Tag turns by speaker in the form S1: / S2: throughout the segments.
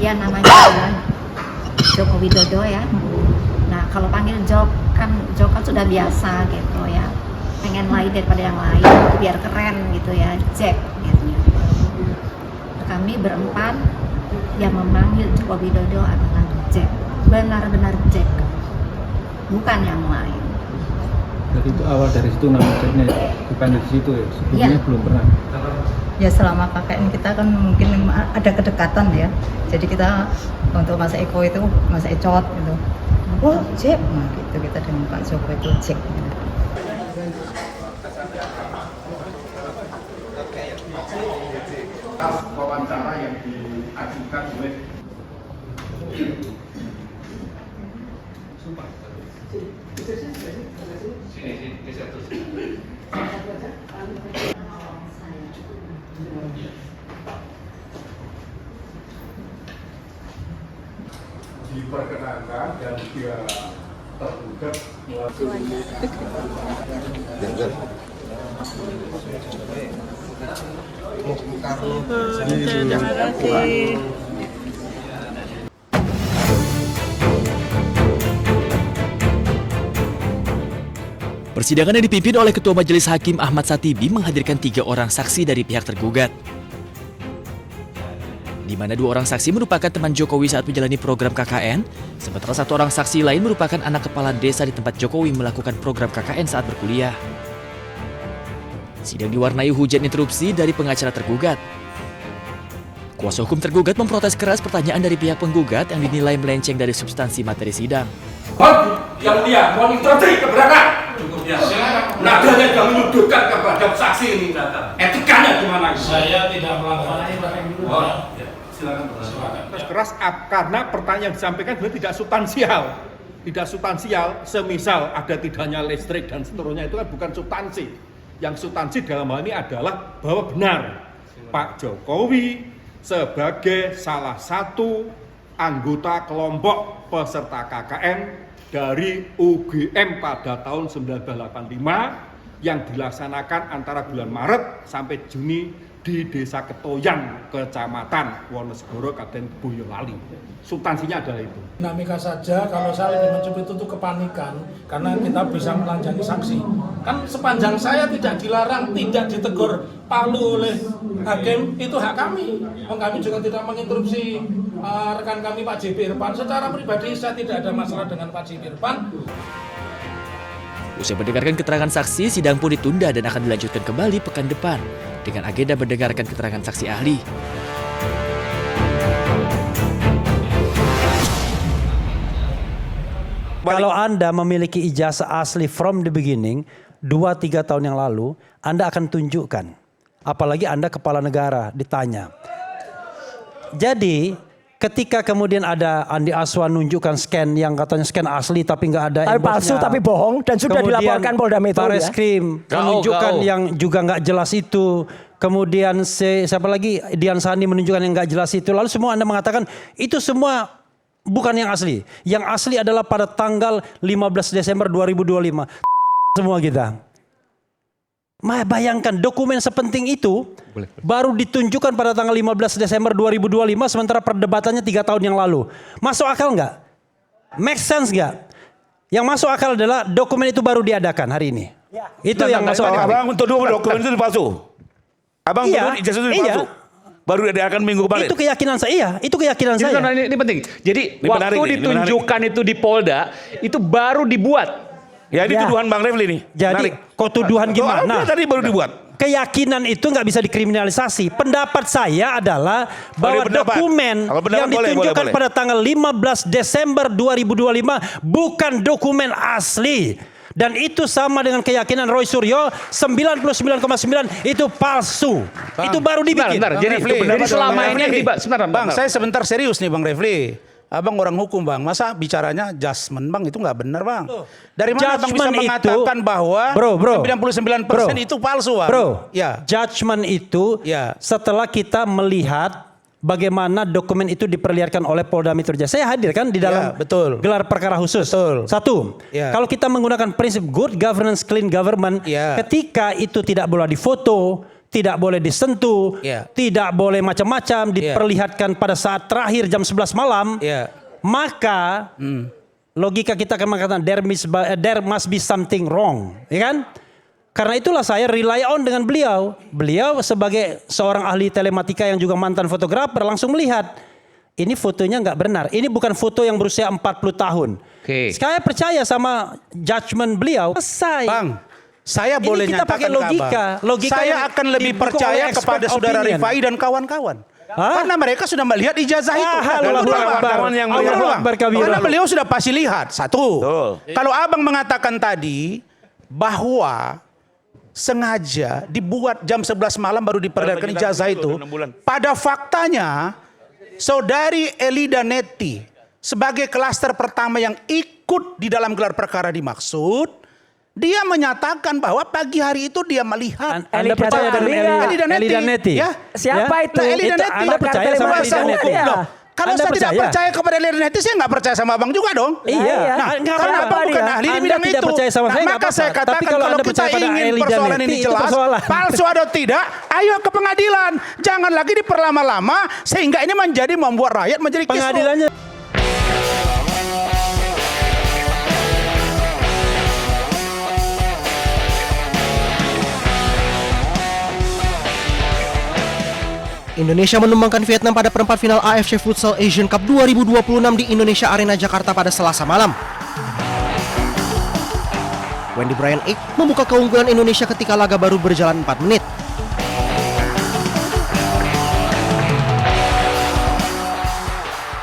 S1: Ya namanya adalah Joko Widodo ya. Nah kalau panggil Jok kan sudah biasa gitu ya. Pengen lain daripada yang lain, itu biar keren gitu ya, Jack gitu. Kami berempat yang memanggil Joko Widodo adalah Jack, benar-benar Jack, bukan yang lain.
S2: Jadi itu awal dari situ nama Jacknya dipanggil di situ ya, sebelumnya
S1: Ya.
S2: belum pernah.
S3: Ya selama KKN kita kan mungkin ada kedekatan ya. Jadi kita untuk Mas Eko itu Mas Ecot gitu. Oh Jack, nah gitu kita dengan Pak Joko itu Jack.
S4: Wawancara yang diajukan oleh diperkenankan dan dia tergugat
S5: Terima kasih.
S6: Persidangan yang dipimpin oleh Ketua Majelis Hakim Ahmad Satibi menghadirkan 3 orang saksi dari pihak tergugat. Di mana 2 orang saksi merupakan teman Jokowi saat menjalani program KKN, sementara 1 orang saksi lain merupakan anak kepala desa di tempat Jokowi melakukan program KKN saat berkuliah. Sidang diwarnai hujan interupsi dari pengacara tergugat. Kuasa hukum tergugat memprotes keras pertanyaan dari pihak penggugat yang dinilai melenceng dari substansi materi sidang.
S4: yang mulia monitorasi keberatan cukup ya. Nadanya sudah menyudutkan kepada saksi ini. Etikanya gimana?
S7: Saya tidak melanggar.
S4: Silakan.
S8: Keras karena pertanyaan yang disampaikan sebenarnya tidak substansial, semisal ada tidaknya listrik dan seterusnya itu kan bukan substansi. Yang substansi dalam hal ini adalah bahwa benar Pak Jokowi sebagai salah satu anggota kelompok peserta KKN dari UGM pada tahun 1985 yang dilaksanakan antara bulan Maret sampai Juni di Desa Ketoyan, Kecamatan Wonosegoro, Kabupaten Boyolali. Substansinya adalah itu.
S7: Dinamika saja kalau saya lebih mencubit itu kepanikan karena kita bisa melanjangi saksi. Kan sepanjang saya tidak dilarang, tidak ditegur palu oleh hakim, itu hak kami. Kami juga tidak menginterupsi rekan kami Pak JP Irfan. Secara pribadi saya tidak ada masalah dengan Pak JP Irfan.
S6: Usai mendengarkan keterangan saksi, sidang pun ditunda dan akan dilanjutkan kembali pekan depan dengan agenda mendengarkan keterangan saksi ahli.
S9: Kalau Anda memiliki ijazah asli from the beginning, 2-3 tahun yang lalu, Anda akan tunjukkan. Apalagi Anda kepala negara, ditanya. Jadi, ketika kemudian ada Andi Aswan nunjukkan scan yang katanya scan asli tapi nggak ada
S5: Tapi palsu tapi bohong dan sudah
S9: kemudian
S5: dilaporkan Polda Metro ya.
S9: Bareskrim menunjukkan yang juga nggak jelas itu. Kemudian siapa lagi Dian Sandi menunjukkan yang nggak jelas itu. Lalu semua Anda mengatakan itu semua bukan yang asli. Yang asli adalah pada tanggal 15 Desember 2025. Semua kita. Bayangkan dokumen sepenting itu baru ditunjukkan pada tanggal 15 Desember 2025 sementara perdebatannya 3 tahun yang lalu. Masuk akal nggak? Make sense nggak? Yang masuk akal adalah dokumen itu baru diadakan hari ini. Ya. Itu yang masuk akal.
S4: Abang untuk dokumen itu palsu. Abang ijazah itu palsu. Baru diadakan minggu kemarin.
S9: Itu keyakinan saya. Iya, itu keyakinan saya.
S10: Ini penting. Jadi ini waktu ditunjukkan itu di Polda itu baru dibuat.
S4: Ya ini tuduhan Bang Refli nih.
S9: Jadi kok tuduhan gimana?
S4: Tadi baru dibuat.
S9: Keyakinan itu nggak bisa dikriminalisasi. Pendapat saya adalah bahwa dokumen yang ditunjukkan pada tanggal 15 Desember 2025 bukan dokumen asli. Dan itu sama dengan keyakinan Roy Suryo 99,9 itu palsu.
S10: Bang,
S9: itu baru dibikin.
S10: Jadi selama ini sebentar
S11: Bang, saya sebentar serius nih Bang Refli. Abang orang hukum Bang, masa bicaranya judgement Bang itu nggak benar Bang. Dari mana Bang bisa mengatakan bahwa 99% itu palsu Bang?
S9: Bro,
S11: ya.
S9: Judgement itu setelah kita melihat bagaimana dokumen itu diperlihatkan oleh Polda Metro Jaya. Saya hadir kan di dalam gelar perkara khusus. Satu, kalau kita menggunakan prinsip good governance, clean government, ketika itu tidak boleh difoto, tidak boleh disentuh, tidak boleh macam-macam, diperlihatkan pada saat terakhir jam 11 malam, maka logika kita akan mengatakan there must be something wrong, ya kan? Karena itulah saya rely on dengan beliau. Beliau sebagai seorang ahli telematika yang juga mantan fotografer langsung melihat ini fotonya nggak benar. Ini bukan foto yang berusia 40 tahun. Saya percaya sama judgement beliau.
S11: Bang, saya boleh
S9: kita pakai
S11: nyatakan
S9: logika
S11: saya akan lebih percaya kepada saudara Rifai dan kawan-kawan. Karena mereka sudah melihat ijazah itu. Karena beliau sudah pasti lihat. Satu, kalau abang mengatakan tadi bahwa sengaja dibuat jam 11 malam baru diperlihatkan ijazah itu, pada faktanya saudari Elida Neti sebagai klaster pertama yang ikut di dalam gelar perkara dimaksud, dia menyatakan bahwa pagi hari itu dia melihat.
S9: Anda percaya dengan Elida Neti?
S11: Ya.
S5: Siapa itu?
S11: Elida Neti.
S9: Anda percaya sama Elida Neti?
S11: Kalau
S9: Anda
S11: saya tidak percaya kepada Elida Neti, saya nggak percaya sama abang juga dong.
S9: Iya.
S11: Nah, karena abang bukan ahli di bidang
S9: tidak
S11: itu.
S9: percaya sama saya,
S11: Maka saya katakan
S9: tapi kalau Anda
S11: kita
S9: percaya pada
S11: ingin
S9: Elida
S11: persoalan
S9: Neti,
S11: ini
S9: itu
S11: jelas,
S9: persoalan.
S11: palsu atau tidak, ayo ke pengadilan. Jangan lagi diperlama-lama sehingga ini membuat rakyat menjadi kisruh.
S9: Pengadilannya.
S5: Indonesia menumbangkan Vietnam pada perempat final AFC Futsal Asian Cup 2026 di Indonesia Arena Jakarta pada Selasa malam. Wendy Bryan Eek membuka keunggulan Indonesia ketika laga baru berjalan 4 menit.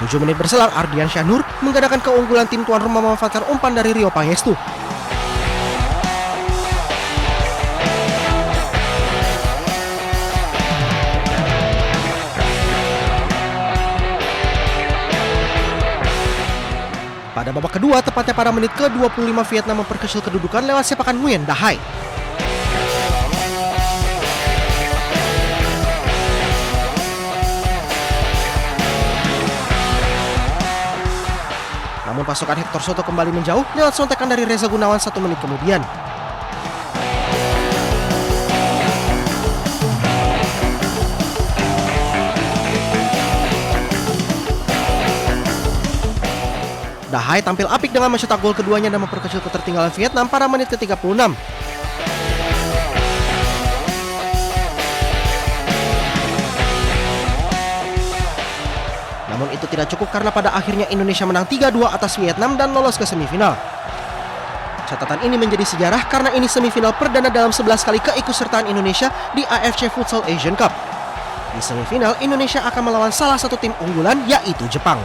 S5: Tujuh menit berselang, Ardian Syahnur menggandakan keunggulan tim tuan rumah memanfaatkan umpan dari Rio Pangestu. Pada babak kedua, tepatnya pada menit ke-25, Vietnam memperkecil kedudukan lewat sepakan Nguyen Da Hai. Namun pasukan Hector Soto kembali menjauh lewat sontekan dari Reza Gunawan 1 menit kemudian. Da Hai tampil apik dengan mencetak gol keduanya dan memperkecil ketertinggalan Vietnam pada menit ke-36. Namun itu tidak cukup karena pada akhirnya Indonesia menang 3-2 atas Vietnam dan lolos ke semifinal. Catatan ini menjadi sejarah karena ini semifinal perdana dalam 11 kali keikutsertaan Indonesia di AFC Futsal Asian Cup. Di semifinal, Indonesia akan melawan salah satu tim unggulan yaitu Jepang.